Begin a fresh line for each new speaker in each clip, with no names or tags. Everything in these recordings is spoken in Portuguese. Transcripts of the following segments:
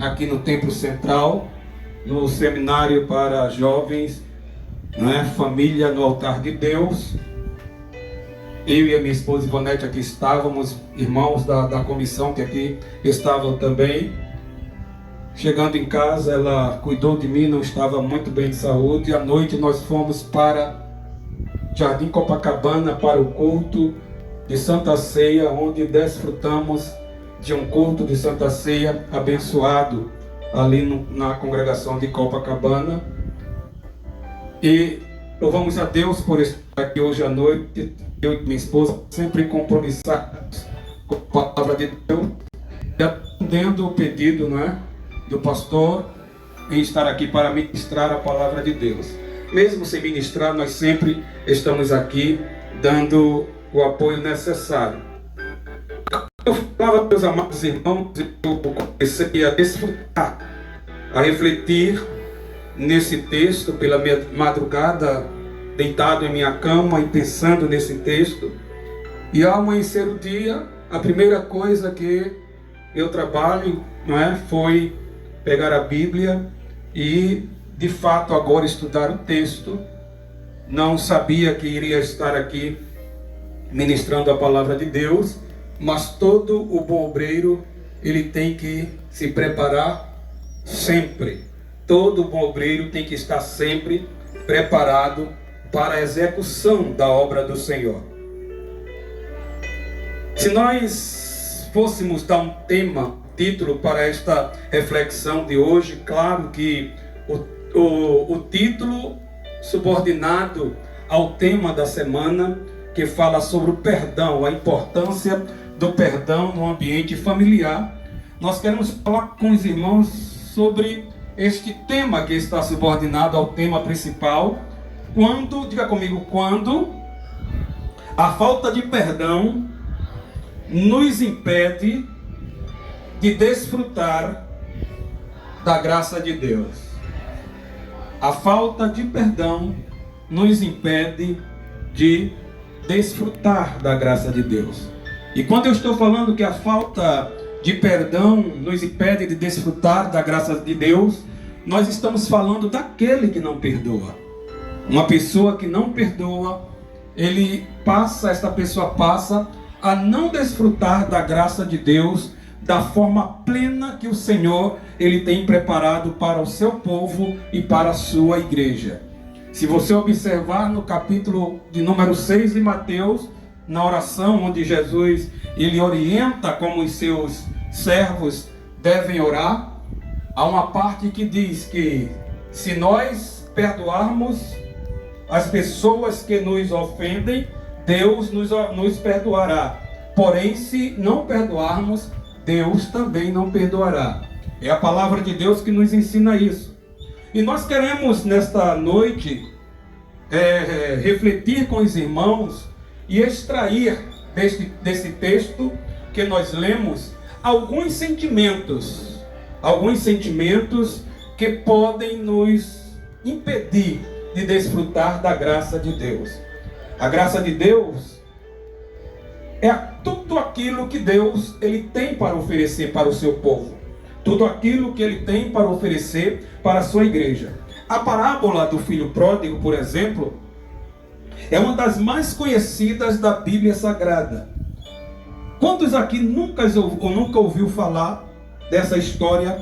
aqui no Templo Central, no seminário para jovens, Família no Altar de Deus. Eu e a minha esposa Ivonete aqui estávamos, irmãos da comissão que aqui estavam também. Chegando em casa, ela cuidou de mim, não estava muito bem de saúde. À noite nós fomos para Jardim Copacabana para o culto de Santa Ceia, onde desfrutamos de um culto de Santa Ceia abençoado ali na congregação de Copacabana. E louvamos a Deus por estar aqui hoje à noite, eu e minha esposa, sempre compromissados com a palavra de Deus, e atendendo o pedido, do pastor em estar aqui para ministrar a palavra de Deus. Mesmo sem ministrar, nós sempre estamos aqui dando o apoio necessário. Eu falava, meus amados irmãos, eu comecei a desfrutar, a refletir nesse texto pela minha madrugada, deitado em minha cama e pensando nesse texto. E ao amanhecer o dia, a primeira coisa que eu trabalho, foi pegar a Bíblia e, de fato, agora estudar o texto. Não sabia que iria estar aqui ministrando a palavra de Deus, mas todo o bom obreiro, ele tem que se preparar sempre. Todo bom obreiro tem que estar sempre preparado para a execução da obra do Senhor. Se nós fôssemos dar um título para esta reflexão de hoje, claro que o título subordinado ao tema da semana, que fala sobre o perdão, a importância do perdão no ambiente familiar. Nós queremos falar com os irmãos sobre este tema que está subordinado ao tema principal. Diga comigo, quando a falta de perdão nos impede de desfrutar da graça de Deus. A falta de perdão nos impede de desfrutar da graça de Deus. E quando eu estou falando que a falta de perdão nos impede de desfrutar da graça de Deus, nós estamos falando daquele que não perdoa. Uma pessoa que não perdoa, esta pessoa passa a não desfrutar da graça de Deus da forma plena que o Senhor ele tem preparado para o seu povo e para a sua igreja. Se você observar no capítulo de número 6 de Mateus, na oração onde Jesus ele orienta como os seus servos devem orar, há uma parte que diz que se nós perdoarmos as pessoas que nos ofendem, Deus nos perdoará. Porém, se não perdoarmos, Deus também não perdoará. É a palavra de Deus que nos ensina isso. E nós queremos nesta noite refletir com os irmãos e extrair desse texto que nós lemos alguns sentimentos que podem nos impedir de desfrutar da graça de Deus. A graça de Deus é tudo aquilo que Deus ele tem para oferecer para o seu povo. Tudo aquilo que ele tem para oferecer para a sua igreja. A parábola do filho pródigo, por exemplo, é uma das mais conhecidas da Bíblia Sagrada. Quantos aqui nunca ouviu falar dessa história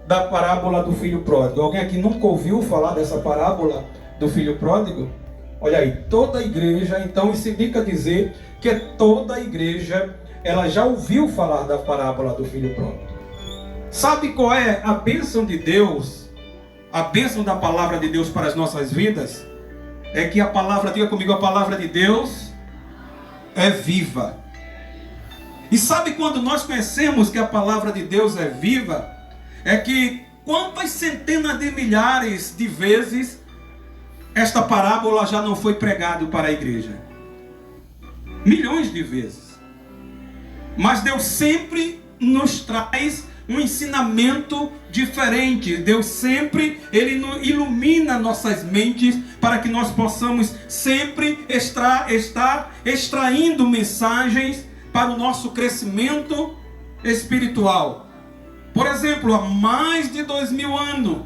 da parábola do filho pródigo? Alguém aqui nunca ouviu falar dessa parábola do filho pródigo? Olha aí, toda a igreja, então isso indica dizer que toda a igreja, ela já ouviu falar da parábola do filho pródigo. Sabe qual é a bênção de Deus, a bênção da palavra de Deus para as nossas vidas? É que diga comigo, a palavra de Deus é viva. E sabe quando nós conhecemos que a palavra de Deus é viva? É que quantas centenas de milhares de vezes esta parábola já não foi pregada para a igreja? Milhões de vezes. Mas Deus sempre nos traz um ensinamento diferente. Deus sempre, ele ilumina nossas mentes para que nós possamos sempre estar extraindo mensagens para o nosso crescimento espiritual. Por exemplo, há mais de 2000 anos,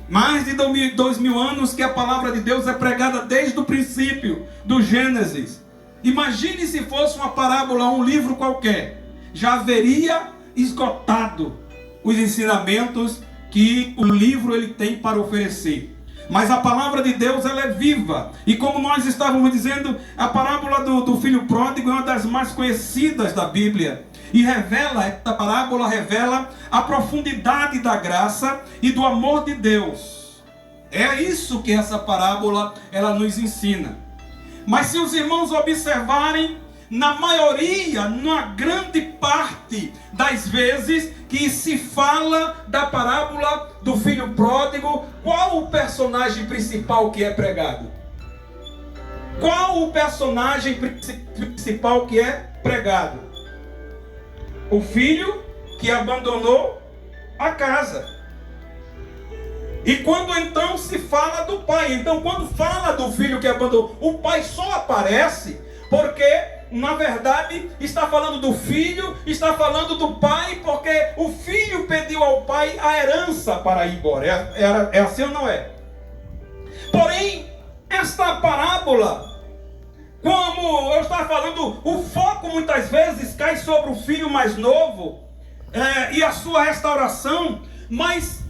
mais de 2000 anos que a palavra de Deus é pregada desde o princípio, do Gênesis. Imagine se fosse uma parábola, um livro qualquer. Já haveria esgotado os ensinamentos que o livro ele tem para oferecer. Mas a palavra de Deus ela é viva. E como nós estávamos dizendo, a parábola do filho pródigo é uma das mais conhecidas da Bíblia. E essa parábola revela a profundidade da graça e do amor de Deus. É isso que essa parábola ela nos ensina. Mas se os irmãos observarem, na maioria, na grande parte das vezes que se fala da parábola do filho pródigo, qual o personagem principal que é pregado? Qual o personagem principal que é pregado? O filho que abandonou a casa. E quando então se fala do pai, então quando fala do filho que abandonou, o pai só aparece porque, na verdade, está falando do filho, está falando do pai, porque o filho pediu ao pai a herança para ir embora. É assim ou não é? Porém, esta parábola, como eu estava falando, o foco muitas vezes cai sobre o filho mais novo e a sua restauração, mas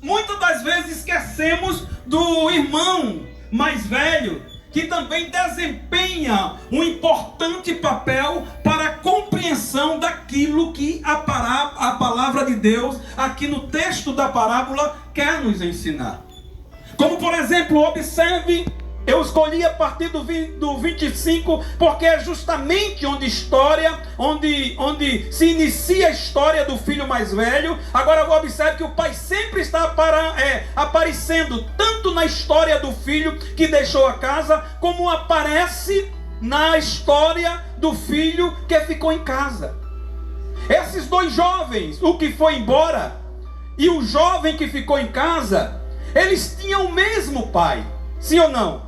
muitas das vezes esquecemos do irmão mais velho, que também desempenha um importante papel para a compreensão daquilo que a palavra de Deus, aqui no texto da parábola, quer nos ensinar. Como, por exemplo, observe, eu escolhi a partir do 25, porque é justamente onde se inicia a história do filho mais velho. Agora observe que o pai sempre está aparecendo, tanto na história do filho que deixou a casa, como aparece na história do filho que ficou em casa. Esses dois jovens, o que foi embora e o jovem que ficou em casa, eles tinham o mesmo pai, sim ou não?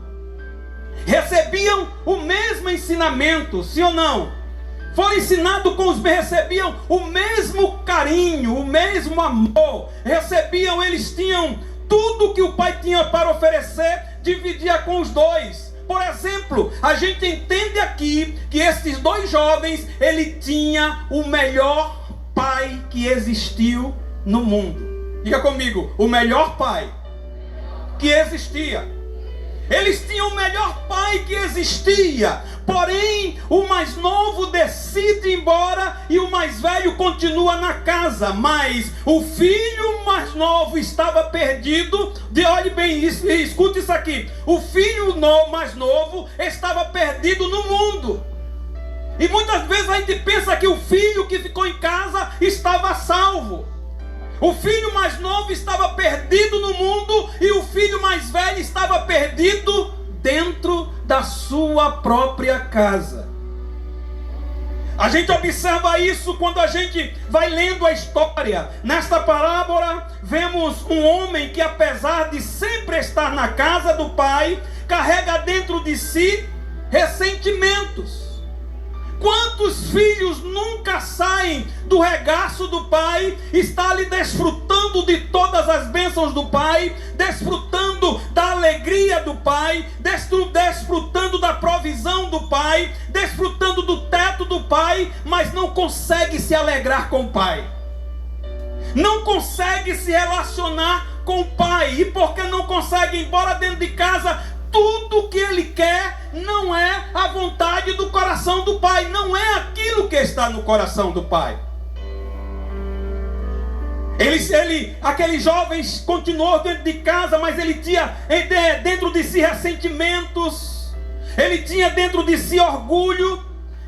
Recebiam o mesmo ensinamento, sim ou não? Foram ensinados recebiam o mesmo carinho, o mesmo amor. Eles tinham tudo que o pai tinha para oferecer, dividia com os dois. Por exemplo, a gente entende aqui que esses dois jovens, ele tinha o melhor pai que existiu no mundo. Diga comigo, o melhor pai que existia. Eles tinham o melhor pai que existia. Porém, o mais novo decide ir embora e o mais velho continua na casa. Mas o filho mais novo estava perdido. Olhe bem isso, escute isso aqui. O filho mais novo estava perdido no mundo. E muitas vezes a gente pensa que o filho que ficou em casa estava salvo. O filho mais novo estava perdido no mundo e o filho mais velho estava perdido dentro da sua própria casa. A gente observa isso quando a gente vai lendo a história. Nesta parábola, vemos um homem que, apesar de sempre estar na casa do pai, carrega dentro de si ressentimentos. Quantos filhos nunca saem do regaço do pai, está ali desfrutando de todas as bênçãos do pai, desfrutando da alegria do pai, desfrutando da provisão do pai, desfrutando do teto do pai, mas não consegue se alegrar com o pai, não consegue se relacionar com o pai. E porque não consegue ir embora dentro de casa, tudo que ele quer não é a vontade do coração do pai, não é aquilo que está no coração do pai. Aquele jovem continuou dentro de casa, mas ele tinha dentro de si ressentimentos, ele tinha dentro de si orgulho,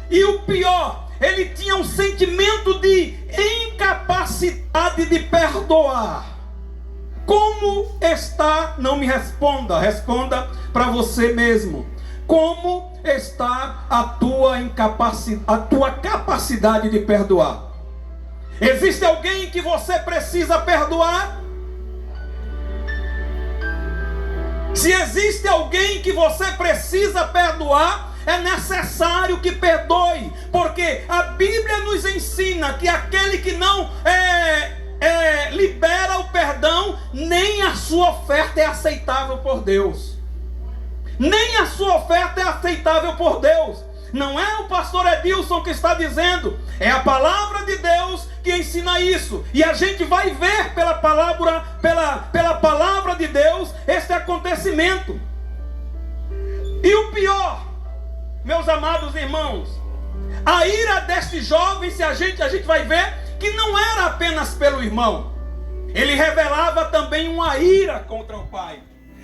e o pior, ele tinha um sentimento de incapacidade de perdoar. Como está? Não me responda, responda para você mesmo. Como está a tua capacidade de perdoar? Existe alguém que você precisa perdoar? Se existe alguém que você precisa perdoar, é necessário que perdoe, porque a Bíblia nos ensina que aquele que não
libera o perdão, nem a sua oferta é aceitável por Deus. Nem a sua oferta é aceitável por Deus. Não é o pastor Edilson que está dizendo, é a palavra de Deus que ensina isso. E a gente vai ver pela palavra de Deus esse acontecimento. E o pior, meus amados irmãos, a ira deste jovem, a gente vai ver que não era apenas pelo irmão. Ele revelava também uma ira contra o pai.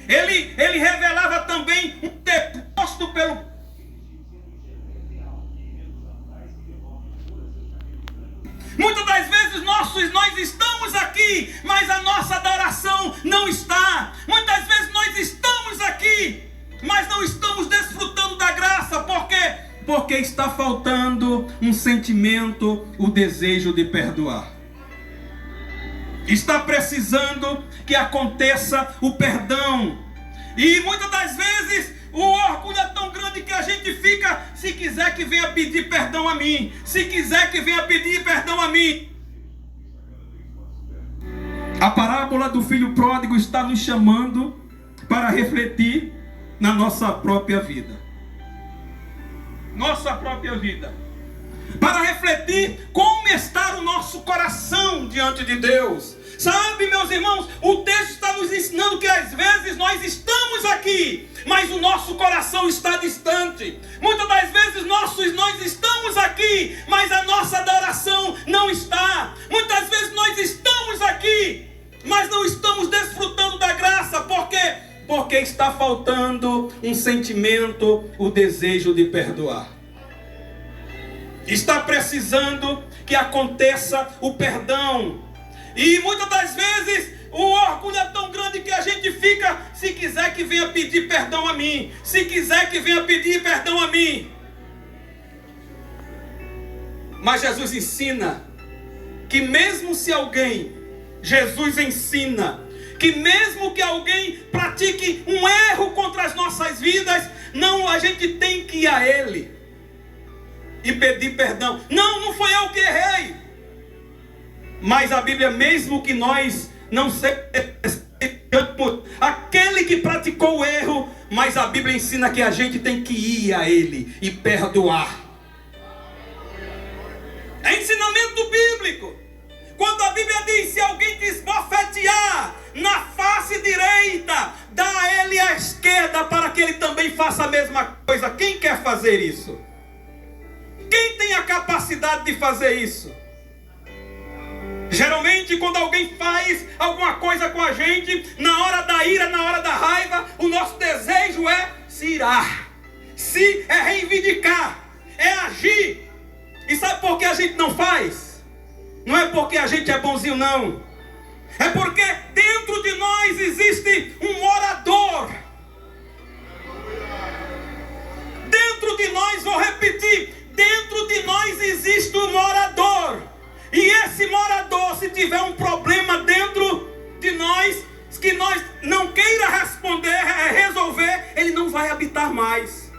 Ele revelava também um desgosto pelo. Muitas das vezes nós estamos aqui, mas a nossa adoração não está. Muitas vezes nós estamos aqui, mas não estamos desfrutando da graça. Por quê? Porque está faltando um sentimento, o desejo de perdoar. Está precisando que aconteça o perdão. E muitas das vezes o orgulho é tão grande que a gente fica, se quiser que venha pedir perdão a mim, se quiser que venha pedir perdão a mim. A parábola do filho pródigo está nos chamando para refletir na nossa própria vida. Nossa própria vida. Para refletir como está o nosso coração diante de Deus. Sabe, meus irmãos, o texto está nos ensinando que às vezes nós estamos aqui, mas o nosso coração está distante. Muitas das vezes nós estamos aqui, mas a nossa adoração não está. Muitas vezes nós estamos aqui, mas não estamos desfrutando da graça. Por quê? Porque está faltando um sentimento, o desejo de perdoar. Está precisando que aconteça o perdão. E muitas das vezes o orgulho é tão grande que a gente fica, se quiser que venha pedir perdão a mim, se quiser que venha pedir perdão a mim. Mas Jesus ensina que mesmo se alguém, Jesus ensina que mesmo que alguém pratique um erro contra as nossas vidas, não, a gente tem que ir a Ele e pedir perdão. Não foi eu que errei. Mas a Bíblia, mesmo que nós não sejamos aquele que praticou o erro, mas a Bíblia ensina que a gente tem que ir a Ele e perdoar. É ensinamento bíblico. Quando a Bíblia diz, se alguém te esbofetear na face direita, dá a ele a esquerda para que ele também faça a mesma coisa. Quem quer fazer isso? Quem tem a capacidade de fazer isso? Geralmente, quando alguém faz alguma coisa com a gente, na hora da ira, na hora da raiva, o nosso desejo é se irar, é reivindicar, é agir. E sabe por que a gente não faz? Não é porque a gente é bonzinho, não. É porque dentro de nós existe um orador. Dentro de nós, vou repetir, dentro de nós existe um morador. E esse morador, se tiver um problema dentro de nós, que nós não queira responder, resolver, ele não vai habitar mais.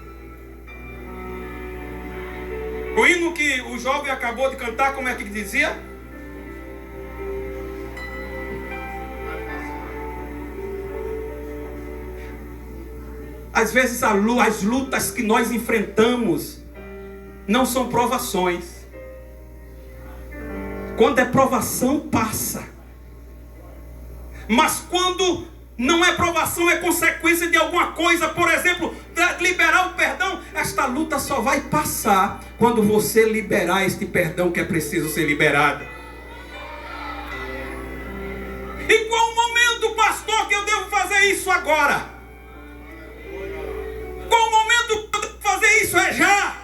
O hino que o jovem acabou de cantar, como é que dizia? Às vezes as lutas que nós enfrentamos não são provações. Quando é provação, passa. Mas quando não é provação, é consequência de alguma coisa, por exemplo, liberar o perdão, esta luta só vai passar quando você liberar este perdão que é preciso ser liberado. Em qual momento, pastor, que eu devo fazer isso agora? Qual momento que eu devo fazer isso? É já.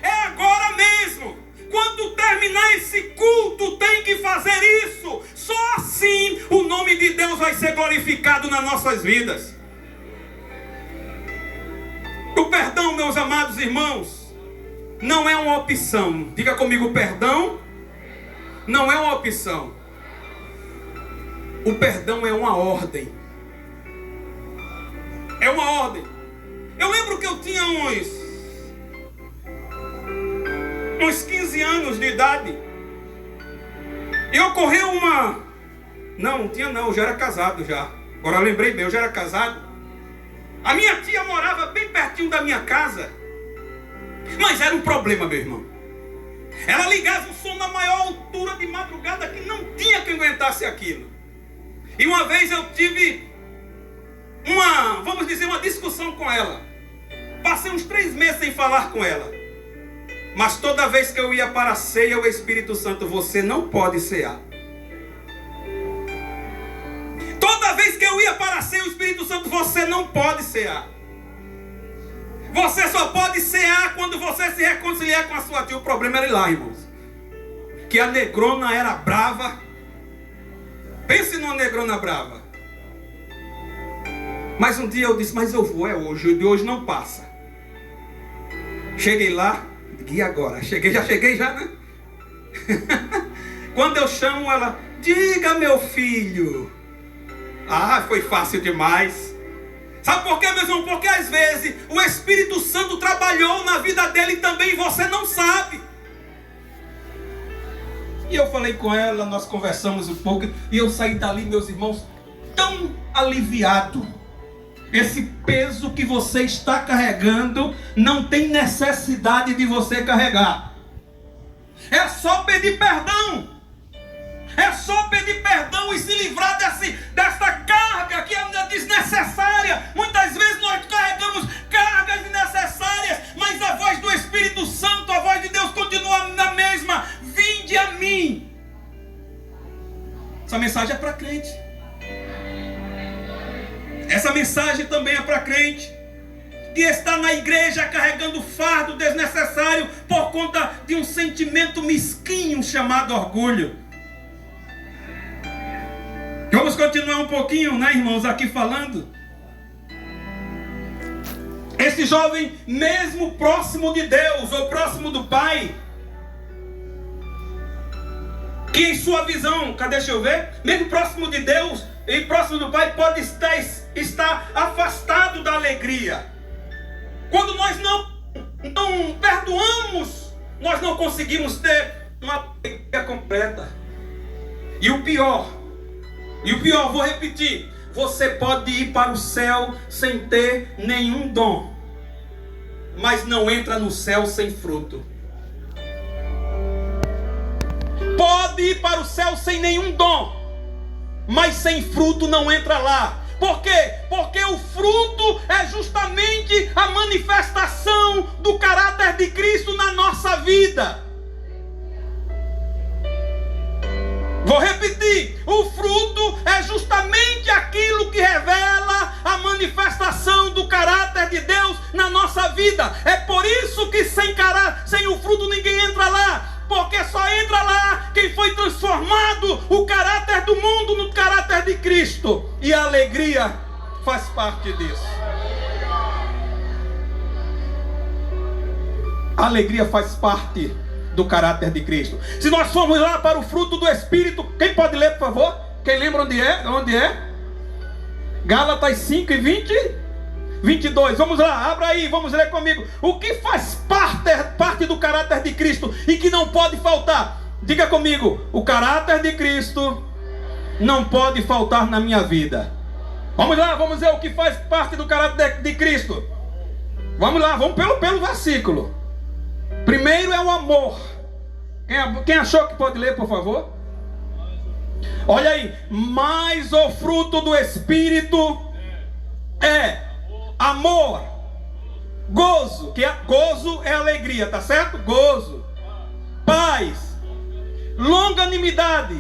É agora mesmo. Quando terminar esse culto, tem que fazer isso. Só assim o nome de Deus vai ser glorificado nas nossas vidas. O perdão, meus amados irmãos, não é uma opção. Diga comigo, perdão não é uma opção. O perdão é uma ordem. É uma ordem. Eu lembro que eu tinha uns 15 anos de idade. E ocorreu Não tinha não, eu já era casado já. Agora lembrei bem, eu já era casado. A minha tia morava bem pertinho da minha casa. Mas era um problema, meu irmão. Ela ligava o som na maior altura de madrugada que não tinha quem aguentasse aquilo. E uma vez eu tive uma discussão com ela. Passei uns 3 meses sem falar com ela. Mas toda vez que eu ia para a ceia, o Espírito Santo, você não pode cear. Toda vez que eu ia para a ceia, o Espírito Santo, você não pode cear. Você só pode cear quando você se reconciliar com a sua tia. O problema era lá, irmãos. Que a negrona era brava. Pense numa negrona brava. Mas um dia eu disse, mas eu vou, é hoje. O de hoje não passa. Cheguei lá. E agora? Já cheguei, né? Quando eu chamo ela, diga, meu filho. Ah, foi fácil demais. Sabe por quê, meu irmão? Porque às vezes o Espírito Santo trabalhou na vida dele também e você não sabe. E eu falei com ela, nós conversamos um pouco e eu saí dali, meus irmãos, tão aliviado. Esse peso que você está carregando não tem necessidade de você carregar. É só pedir perdão. É só pedir perdão e se livrar dessa carga que é desnecessária. Muitas vezes nós carregamos cargas desnecessárias, mas a voz do Espírito Santo, a voz de Deus continua na mesma. Vinde a mim. Essa mensagem é para crente. Essa mensagem também é para crente que está na igreja carregando fardo desnecessário por conta de um sentimento mesquinho chamado orgulho. Vamos continuar um pouquinho, né, irmãos, aqui falando. Esse jovem, mesmo próximo de Deus ou próximo do Pai, que em sua visão, deixa eu ver, mesmo próximo de Deus e próximo do Pai, pode estar afastado da alegria. Quando nós não perdoamos, nós não conseguimos ter uma alegria completa. E o pior, vou repetir, você pode ir para o céu sem ter nenhum dom, mas não entra no céu sem fruto. Pode ir para o céu sem nenhum dom, mas sem fruto não entra lá. Por quê? Porque o fruto é justamente a manifestação do caráter de Cristo na nossa vida. Vou repetir, o fruto é justamente aquilo que revela a manifestação do caráter de Deus na nossa vida. É por isso que sem o fruto ninguém entra lá. Porque só entra lá quem foi transformado o caráter do mundo no caráter de Cristo. E a alegria faz parte disso. A alegria faz parte do caráter de Cristo. Se nós formos lá para o fruto do Espírito, quem pode ler, por favor? Quem lembra onde é? Onde é? Gálatas 5 e 22. Vamos lá, abra aí, vamos ler comigo. O que faz parte do caráter de Cristo e que não pode faltar? Diga comigo, o caráter de Cristo não pode faltar na minha vida. Vamos lá, vamos ver o que faz parte do caráter de Cristo. Vamos lá, vamos pelo versículo. Primeiro é o amor. Quem achou que pode ler, por favor? Olha aí. Mas o fruto do Espírito é amor, gozo. Gozo é alegria, tá certo? Gozo, paz, longanimidade,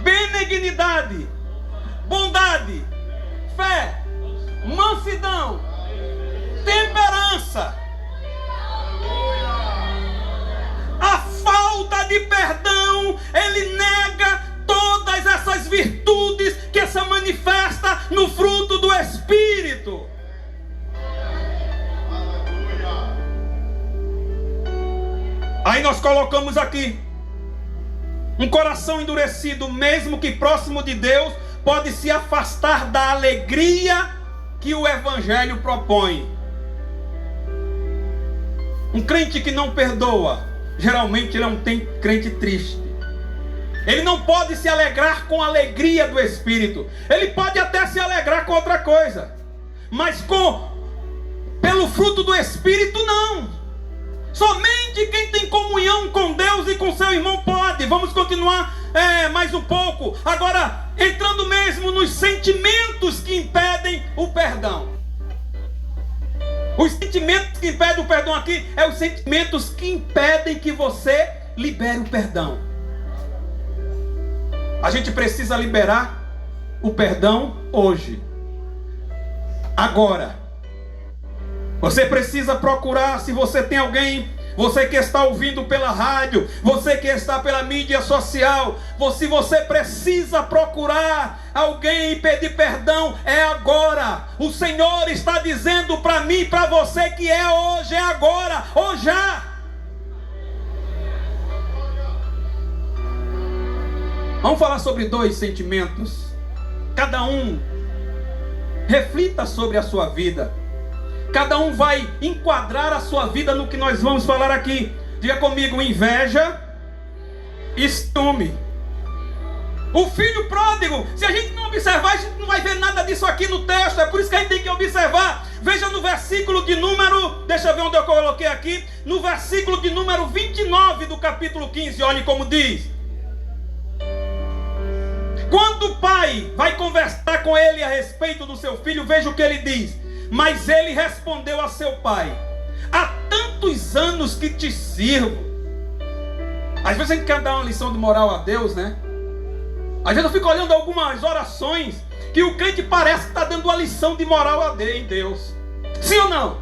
benignidade, bondade, fé, mansidão, temperança. A falta de perdão, ele nega todas essas virtudes que se manifesta no fruto do Espírito. Aí nós colocamos aqui um coração endurecido, mesmo que próximo de Deus, pode se afastar da alegria que o Evangelho propõe. Um crente que não perdoa, geralmente ele é um crente triste. Ele não pode se alegrar com a alegria do Espírito. Ele pode até se alegrar com outra coisa, mas pelo fruto do Espírito não. Somente quem tem comunhão com Deus e com seu irmão pode. Vamos continuar mais um pouco. Agora, entrando mesmo nos sentimentos que impedem o perdão. Os sentimentos que impedem o perdão aqui é os sentimentos que impedem que você libere o perdão. A gente precisa liberar o perdão hoje. Agora. Você precisa procurar, se você tem alguém, você que está ouvindo pela rádio, você que está pela mídia social, se você precisa procurar alguém e pedir perdão, é agora. O Senhor está dizendo para mim e para você que é hoje, é agora, ou já. Vamos falar sobre 2 sentimentos. Cada um reflita sobre a sua vida. Cada um vai enquadrar a sua vida no que nós vamos falar aqui. Diga comigo: inveja e ciúme. O filho pródigo, se a gente não observar, a gente não vai ver nada disso aqui no texto. É por isso que a gente tem que observar. Veja no versículo de número, deixa eu ver onde eu coloquei aqui. No versículo de número 29 do capítulo 15, olhe como diz. Quando o pai vai conversar com ele a respeito do seu filho, veja o que ele diz. Mas ele respondeu a seu pai: há tantos anos que te sirvo. Às vezes a gente quer dar uma lição de moral a Deus, né? Às vezes eu fico olhando algumas orações que o crente parece que está dando uma lição de moral em Deus. Sim ou não?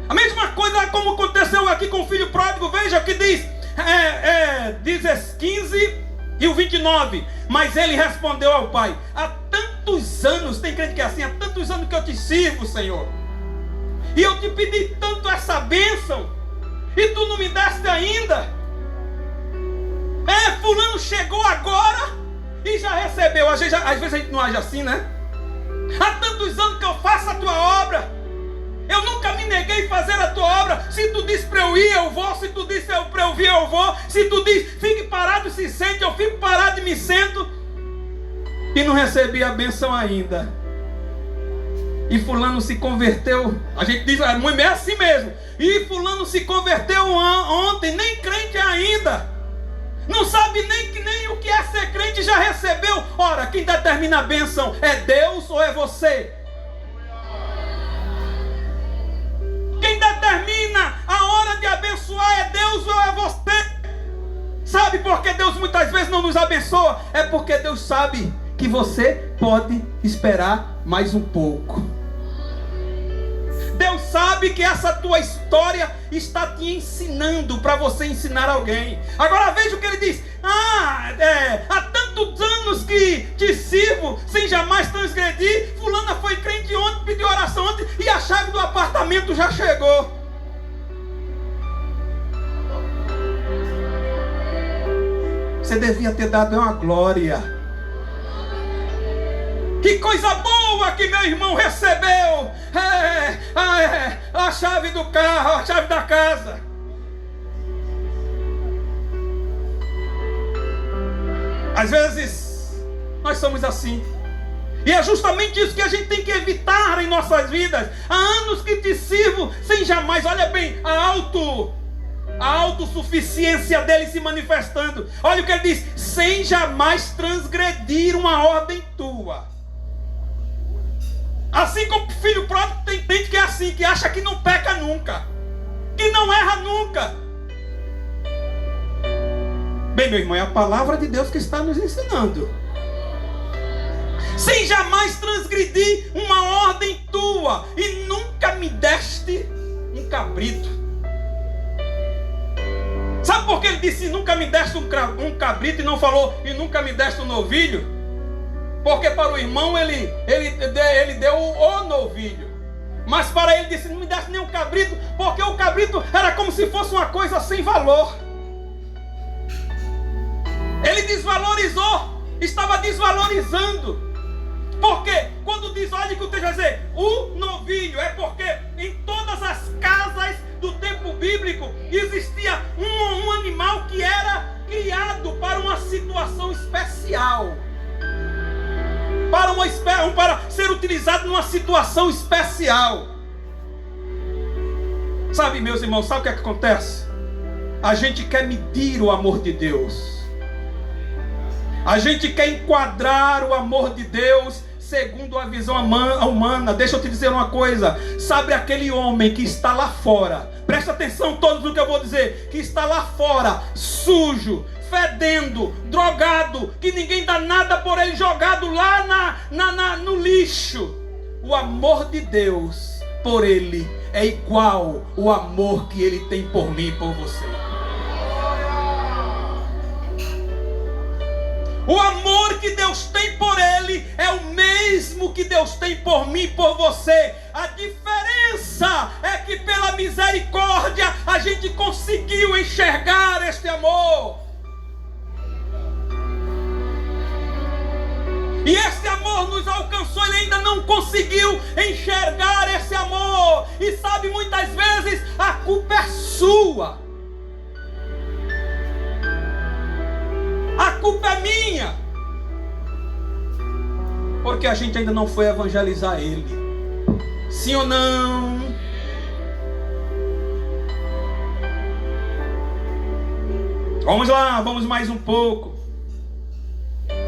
A mesma coisa como aconteceu aqui com o filho pródigo. Veja o que diz. Diz 15 e o 29. Mas ele respondeu ao pai: há tantos anos, tem crente que é assim, há tantos anos que eu te sirvo, Senhor, e eu te pedi tanto essa bênção, e tu não me deste ainda. Fulano chegou agora e já recebeu. Às vezes a gente não age assim, né? Há tantos anos que eu faço a tua obra, eu nunca me neguei a fazer a tua obra. Se tu diz para eu ir, eu vou. Se tu diz para eu vir, eu vou. Se tu diz, fique parado e se sente, eu fico parado e me sento. E não recebi a bênção ainda. E fulano se converteu. A gente diz, é assim mesmo. E fulano se converteu ontem, nem crente ainda. Não sabe nem o que é ser crente, já recebeu. Ora, quem determina a bênção é Deus ou é você? Quem determina a hora de abençoar é Deus ou é você? Sabe por que Deus muitas vezes não nos abençoa? É porque Deus sabe que você pode esperar mais um pouco. Deus sabe que essa tua história está te ensinando para você ensinar alguém. Agora veja o que ele diz. Há tantos anos que te sirvo sem jamais transgredir. Fulana foi crente ontem, pediu oração ontem e a chave do apartamento já chegou. Você devia ter dado uma glória. Que coisa boa que meu irmão recebeu. A chave do carro, a chave da casa. Às vezes nós somos assim. E é justamente isso que a gente tem que evitar em nossas vidas. Há anos que te sirvo sem jamais, olha bem, a autossuficiência dele se manifestando. Olha o que ele diz: sem jamais transgredir uma ordem tua. Assim como o filho pródigo, tem gente que é assim, que acha que não peca nunca, que não erra nunca. Bem, meu irmão, é a palavra de Deus que está nos ensinando. Sem jamais transgredir uma ordem tua, e nunca me deste um cabrito. Sabe por que ele disse nunca me deste um cabrito e não falou e nunca me deste um novilho? Porque para o irmão ele deu o novilho. Mas para ele disse, não me desse nem um cabrito, porque o cabrito era como se fosse uma coisa sem valor. Ele desvalorizou, estava desvalorizando. Porque quando diz, olha que o texto vai dizer, o novilho, é porque em todas as casas do tempo bíblico existia um animal que era criado para uma situação especial. Para ser utilizado numa situação especial. Sabe, meus irmãos, sabe o que é que acontece? A gente quer medir o amor de Deus. A gente quer enquadrar o amor de Deus segundo a visão humana. Deixa eu te dizer uma coisa. Sabe aquele homem que está lá fora? Presta atenção todos no que eu vou dizer. Que está lá fora, sujo, fedendo, drogado, que ninguém dá nada por ele, jogado lá no lixo. O amor de Deus por ele é igual o amor que ele tem por mim e por você. O amor que Deus tem por ele é o mesmo que Deus tem por mim e por você. A diferença é que pela misericórdia a gente conseguiu enxergar este amor. E esse amor nos alcançou, ele ainda não conseguiu enxergar esse amor. E sabe, muitas vezes a culpa é sua. A culpa é minha. Porque a gente ainda não foi evangelizar ele. Sim ou não? Vamos lá, vamos mais um pouco.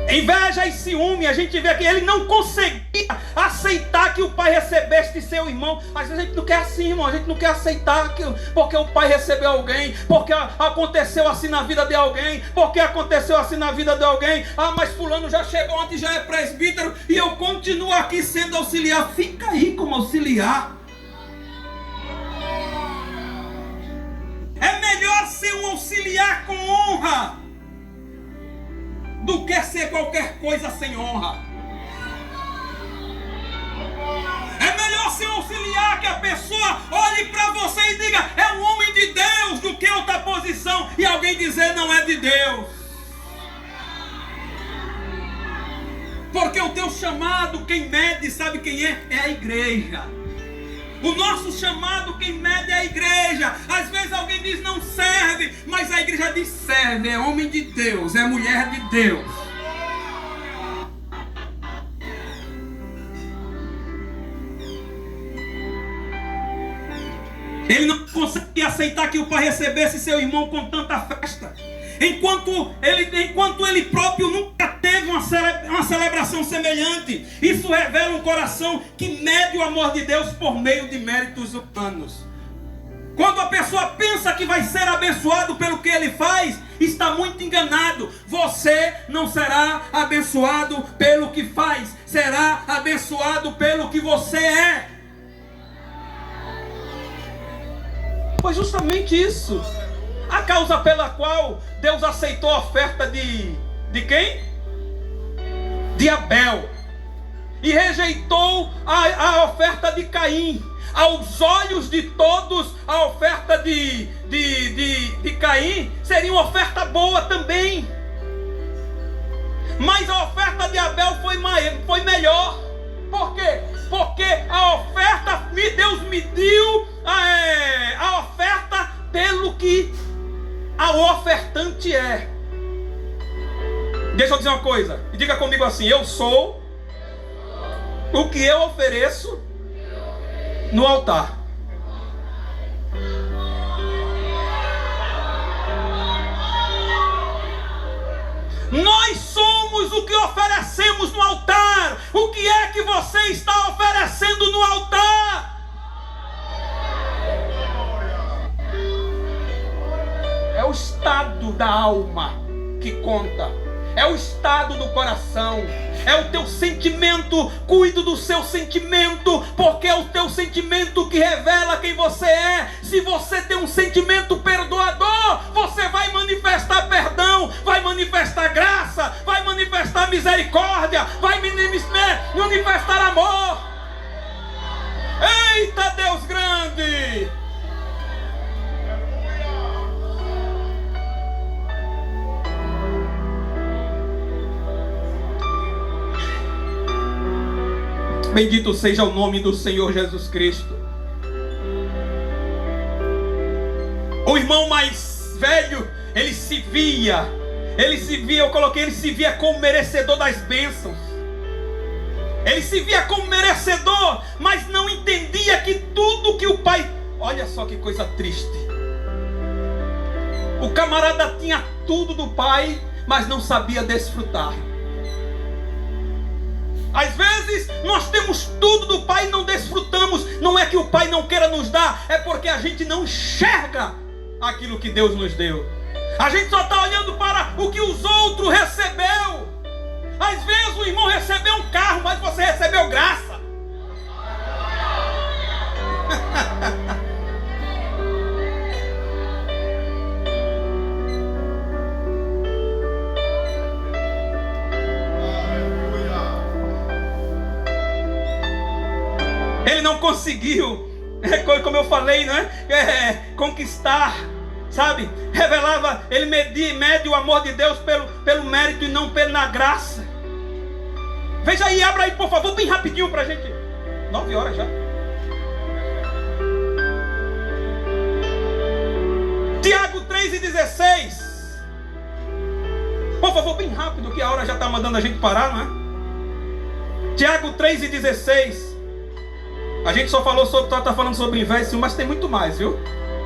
Inveja e ciúme, a gente vê que ele não conseguia aceitar que o pai recebesse seu irmão. Às vezes a gente não quer assim, irmão. A gente não quer aceitar porque o pai recebeu alguém, porque aconteceu assim na vida de alguém, porque aconteceu assim na vida de alguém. Ah, mas fulano já chegou antes, já é presbítero e eu continuo aqui sendo auxiliar. Fica aí como auxiliar. É melhor ser um auxiliar com honra do que ser qualquer coisa sem honra. É melhor ser um auxiliar que a pessoa olhe para você e diga, é um homem de Deus, do que outra posição e alguém dizer não é de Deus. Porque o teu chamado, quem mede, sabe quem é? É a igreja. O nosso chamado, quem mede é a igreja. Às vezes alguém diz não serve, mas a igreja diz serve, é homem de Deus, é mulher de Deus. Ele não conseguia aceitar que o pai recebesse seu irmão com tanta festa. Enquanto ele próprio nunca teve uma celebração semelhante. Isso revela um coração que mede o amor de Deus por meio de méritos humanos. Quando a pessoa pensa que vai ser abençoado pelo que ele faz, está muito enganado. Você não será abençoado pelo que faz, será abençoado pelo que você é. Foi justamente isso a causa pela qual Deus aceitou a oferta de quem? De Abel. E rejeitou a oferta de Caim. Aos olhos de todos, a oferta de Caim seria uma oferta boa também. Mas a oferta de Abel foi melhor. Por quê? Porque a oferta, Deus mediu a oferta pelo que a ofertante é. Deixa eu dizer uma coisa. E diga comigo assim: eu sou o que eu ofereço no altar. Nós somos o que oferecemos no altar. O que é que você está oferecendo no altar? É o estado da alma que conta. É o estado do coração. É o teu sentimento. Cuide do seu sentimento, porque é o teu sentimento que revela quem você é. Se você tem um sentimento perdoador, você vai manifestar perdão, vai manifestar graça, vai manifestar misericórdia, vai manifestar amor. Eita, Deus grande! Bendito seja o nome do Senhor Jesus Cristo. O irmão mais velho, ele se via Ele se via como merecedor das bênçãos. Ele se via como merecedor, mas não entendia que tudo que o pai... Olha só que coisa triste. O camarada tinha tudo do pai, mas não sabia desfrutar. Às vezes nós temos tudo do pai e não desfrutamos. Não é que o pai não queira nos dar, é porque a gente não enxerga aquilo que Deus nos deu. A gente só está olhando para o que os outros recebeu. Às vezes o irmão recebeu um carro, mas você recebeu graça. Ele não conseguiu, como eu falei, né? Conquistar, sabe? Revelava, ele mede o amor de Deus pelo mérito e não pela graça. Veja aí, abra aí por favor, bem rapidinho pra gente. 9 horas já. Tiago 3:16. Por favor, bem rápido, que a hora já está mandando a gente parar, não é? Tiago 3:16. A gente só falou sobre, está falando sobre inveja, mas tem muito mais, viu?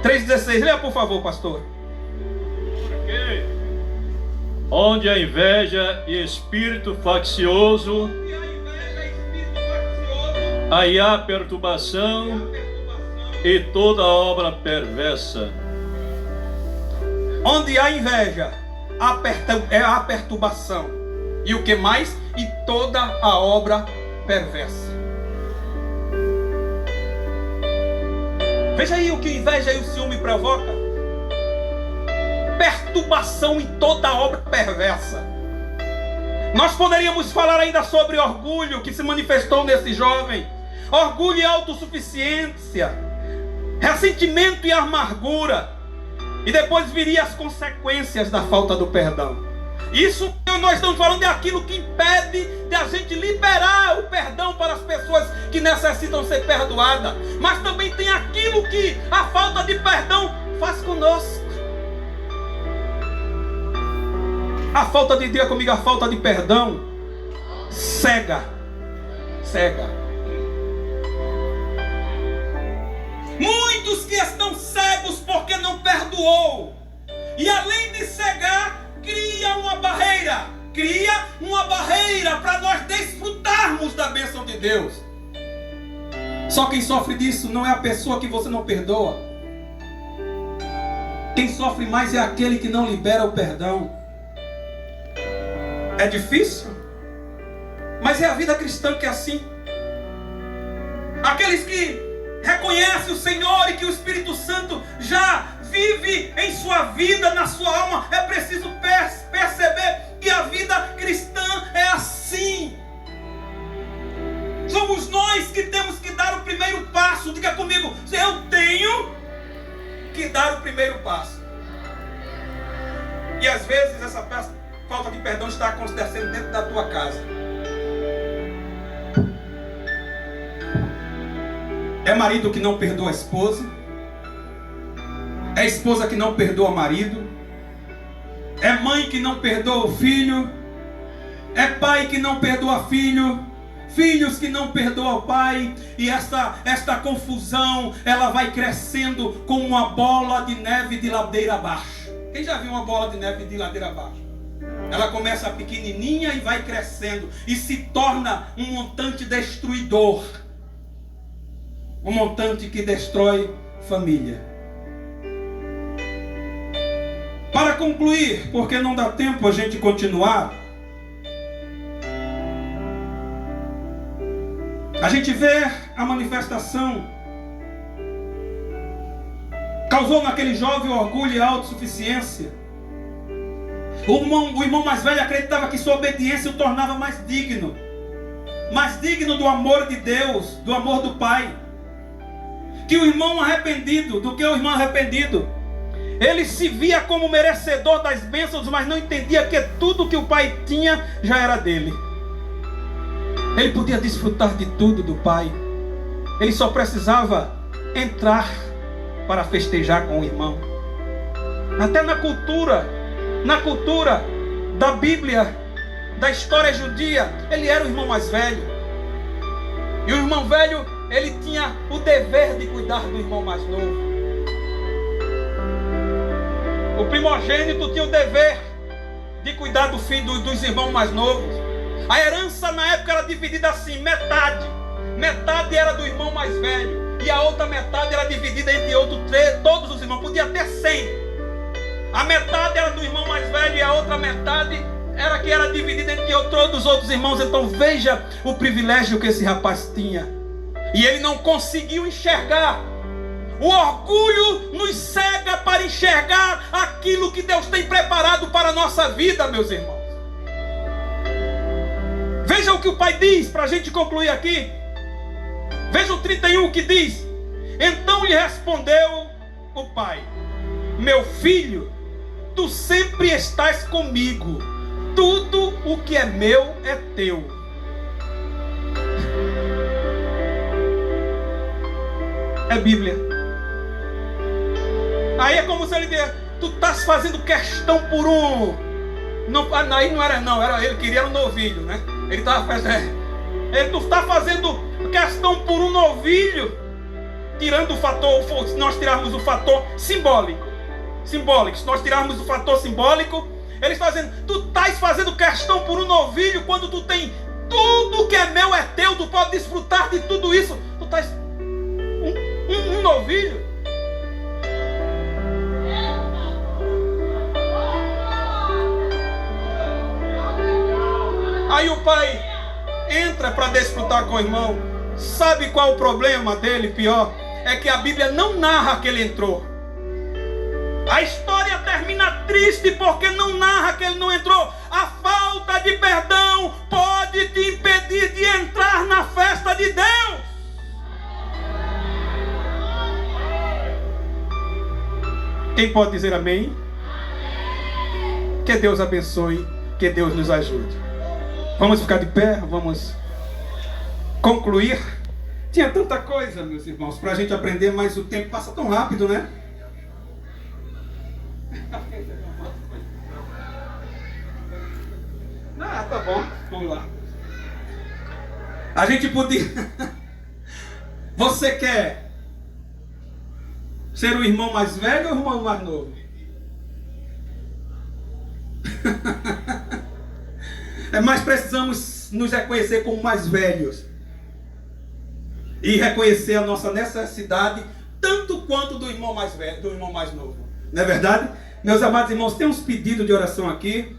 3:16, leia por favor, pastor.
Porque onde a inveja e espírito faccioso, aí há perturbação e toda obra perversa.
Onde há inveja, há perturbação. E o que mais? E toda a obra perversa. Veja aí o que inveja e o ciúme provoca. Perturbação e toda obra perversa. Nós poderíamos falar ainda sobre orgulho que se manifestou nesse jovem. Orgulho e autossuficiência. Ressentimento e amargura. E depois viria as consequências da falta do perdão. Isso que nós estamos falando é aquilo que impede de a gente liberar o perdão para as pessoas que necessitam ser perdoadas. Mas também tem aquilo que a falta de perdão faz conosco. A falta de, diga comigo, a falta de perdão cega. Cega. Muitos que estão cegos porque não perdoou. E além de cegar, cria uma barreira para nós desfrutarmos da bênção de Deus. Só quem sofre disso não é a pessoa que você não perdoa. Quem sofre mais é aquele que não libera o perdão. É difícil, mas é a vida cristã que é assim. Aqueles que reconhecem o Senhor e que o Espírito Santo já vive em sua vida, na sua alma, é preciso perceber que a vida cristã é assim. Somos nós que temos que dar o primeiro passo. Diga comigo, eu tenho que dar o primeiro passo. E às vezes essa falta de perdão está acontecendo dentro da tua casa. É marido que não perdoa a esposa. É esposa que não perdoa o marido. É mãe que não perdoa o filho. É pai que não perdoa filho. Filhos que não perdoam o pai. E esta confusão, ela vai crescendo como uma bola de neve de ladeira abaixo. Quem já viu uma bola de neve de ladeira abaixo? Ela começa pequenininha e vai crescendo. E se torna um montante destruidor. Um montante que destrói família. Para concluir, porque não dá tempo a gente continuar, a gente vê a manifestação. Causou naquele jovem orgulho e autossuficiência. O irmão mais velho acreditava que sua obediência o tornava mais digno do amor de Deus, do amor do Pai. Que o irmão arrependido, do que o irmão arrependido, ele se via como merecedor das bênçãos, mas não entendia que tudo que o pai tinha já era dele. Ele podia desfrutar de tudo do pai. Ele só precisava entrar para festejar com o irmão. Até na cultura da Bíblia, da história judia, ele era o irmão mais velho. E o irmão velho, ele tinha o dever de cuidar do irmão mais novo. O primogênito tinha o dever de cuidar do filho dos irmãos mais novos. A herança na época era dividida assim, metade. Metade era do irmão mais velho. E a outra metade era dividida entre todos os irmãos. Podia ter 100. A metade era do irmão mais velho e a outra metade era dividida entre todos os outros irmãos. Então veja o privilégio que esse rapaz tinha. E ele não conseguiu enxergar. O orgulho nos cega para enxergar aquilo que Deus tem preparado para a nossa vida, meus irmãos. Veja o que o pai diz, para a gente concluir aqui. Veja o 31 que diz: então lhe respondeu o pai: meu filho, tu sempre estás comigo, tudo o que é meu é teu. É Bíblia. Aí é como se ele dissesse: tu estás fazendo questão por um. Não, aí não era, não, era ele queria um novilho, né? Ele estava fazendo. Tu está fazendo questão por um novilho, tirando o fator, se nós tirarmos o fator simbólico, se nós tirarmos o fator simbólico, ele está dizendo: tu estás fazendo questão por um novilho, quando tu tem tudo que é meu é teu, tu pode desfrutar de tudo isso, tu estás um novilho. Aí o pai entra para desfrutar com o irmão. Sabe qual o problema dele? Pior é que a Bíblia não narra que ele entrou. A história termina triste porque não narra que ele não entrou. A falta de perdão pode te impedir de entrar na festa de Deus. Quem pode dizer amém? Que Deus abençoe, que Deus nos ajude. Vamos ficar de pé, vamos concluir. Tinha tanta coisa, meus irmãos, para a gente aprender, mas o tempo passa tão rápido, né? Ah, tá bom, vamos lá. A gente podia... Você quer ser o irmão mais velho ou o irmão mais novo? Mas precisamos nos reconhecer como mais velhos e reconhecer a nossa necessidade tanto quanto do irmão mais velho, do irmão mais novo. Não é verdade? Meus amados irmãos, tem uns pedidos de oração aqui.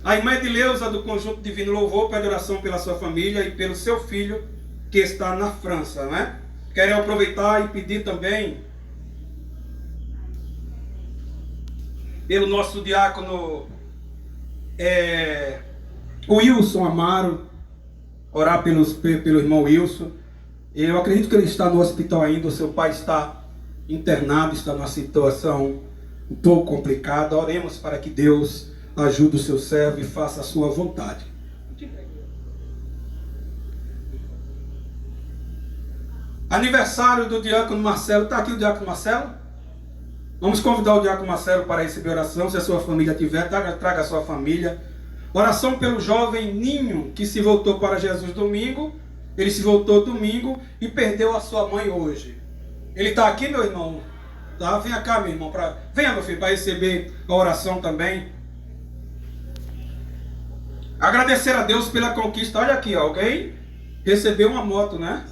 A irmã Edileuza do Conjunto Divino Louvor pede oração pela sua família e pelo seu filho que está na França, não é? Quero aproveitar e pedir também pelo nosso diácono Wilson Amaro, orar pelo irmão Wilson. Eu acredito que ele está no hospital ainda, o seu pai está internado, está numa situação um pouco complicada. Oremos para que Deus ajude o seu servo e faça a sua vontade. Aniversário do diácono Marcelo. Está aqui o diácono Marcelo? Vamos convidar o diácono Marcelo para receber oração. Se a sua família tiver, traga a sua família. Oração pelo jovem Ninho, que se voltou para Jesus domingo. Ele se voltou domingo e perdeu a sua mãe hoje. Ele está aqui, meu irmão? Tá? Venha cá, meu irmão. Venha, meu filho, para receber a oração também. Agradecer a Deus pela conquista. Olha aqui, ó, alguém recebeu uma moto, né?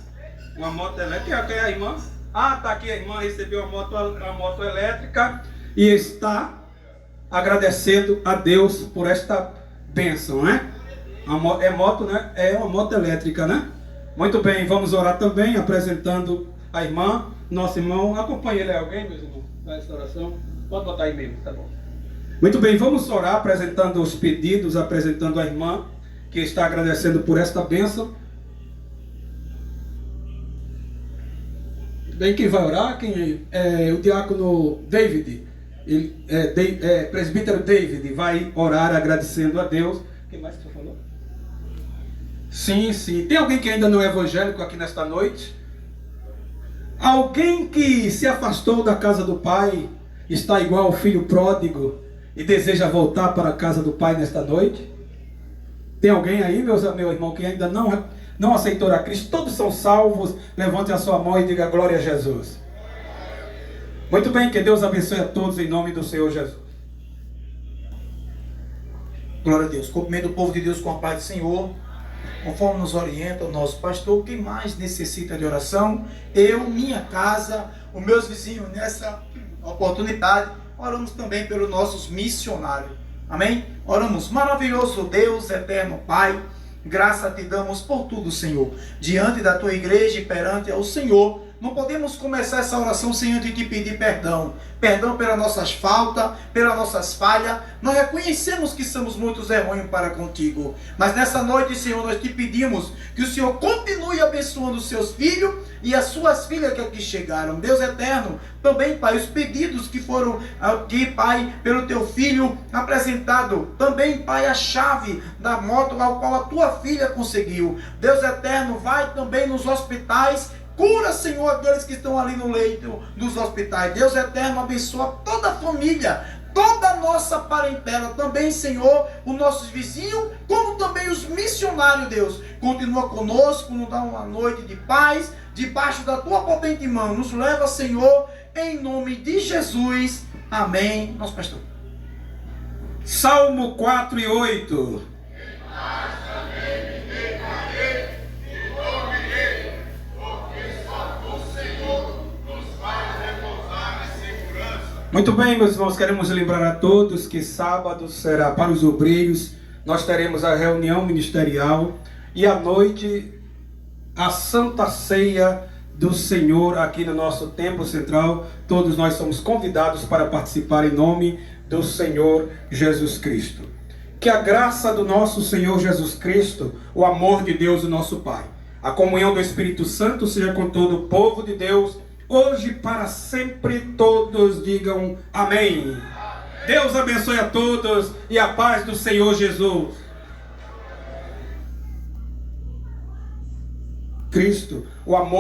Uma moto elétrica. Quem é a irmã? Ah, tá aqui a irmã, recebeu a moto elétrica e está agradecendo a Deus por esta bênção, né? É moto, né? É uma moto elétrica, né? Muito bem, vamos orar também, apresentando a irmã, nosso irmão. Acompanhe ele, alguém, meus irmãos, nessa oração. Pode botar aí mesmo, tá bom. Muito bem, vamos orar, apresentando os pedidos, apresentando a irmã, que está agradecendo por esta bênção. Bem, quem vai orar? Quem é o diácono David, presbítero David, vai orar agradecendo a Deus. Quem mais que você falou? Sim, sim. Tem alguém que ainda não é evangélico aqui nesta noite? Alguém que se afastou da casa do pai, está igual ao filho pródigo,
e deseja voltar para a casa do Pai nesta noite? Tem alguém aí, meu irmão, que ainda não aceitou a Cristo? Todos são salvos. Levante a sua mão e diga glória a Jesus. Muito bem, que Deus abençoe a todos em nome do Senhor Jesus.
Glória a Deus. Cumprimento o povo de Deus com a paz do Senhor, conforme nos orienta o nosso pastor. Quem mais necessita de oração? Eu, minha casa, os meus vizinhos, nessa oportunidade, oramos também pelos nossos missionários. Amém? Oramos. Maravilhoso Deus, eterno Pai, graça te damos por tudo, Senhor. Diante da tua igreja e perante ao Senhor, não podemos começar essa oração sem antes te pedir perdão. Perdão pelas nossas faltas, pelas nossas falhas. Nós reconhecemos que somos muitos errões para contigo. Mas nessa noite, Senhor, nós te pedimos que o Senhor continue abençoando os seus filhos e as suas filhas que aqui chegaram. Deus eterno, também, Pai, os pedidos que foram aqui, Pai, pelo teu filho apresentado. Também, Pai, a chave da moto ao qual a tua filha conseguiu. Deus eterno, vai também nos hospitais. Cura, Senhor, aqueles que estão ali no leito dos hospitais. Deus eterno, abençoa toda a família, toda a nossa parentela. Também, Senhor, os nossos vizinhos, como também os missionários, Deus. Continua conosco, nos dá uma noite de paz, debaixo da tua potente mão. Nos leva, Senhor, em nome de Jesus. Amém. Nosso pastor.
Salmo 4:8. Muito bem, meus irmãos, queremos lembrar a todos que sábado será para os obreiros. Nós teremos a reunião ministerial e à noite a Santa Ceia do Senhor aqui no nosso templo central. Todos nós somos convidados para participar em nome do Senhor Jesus Cristo. Que a graça do nosso Senhor Jesus Cristo, o amor de Deus, o nosso Pai, a comunhão do Espírito Santo seja com todo o povo de Deus, hoje para sempre. Todos digam amém. Deus abençoe a todos e a paz do Senhor Jesus. Cristo, o amor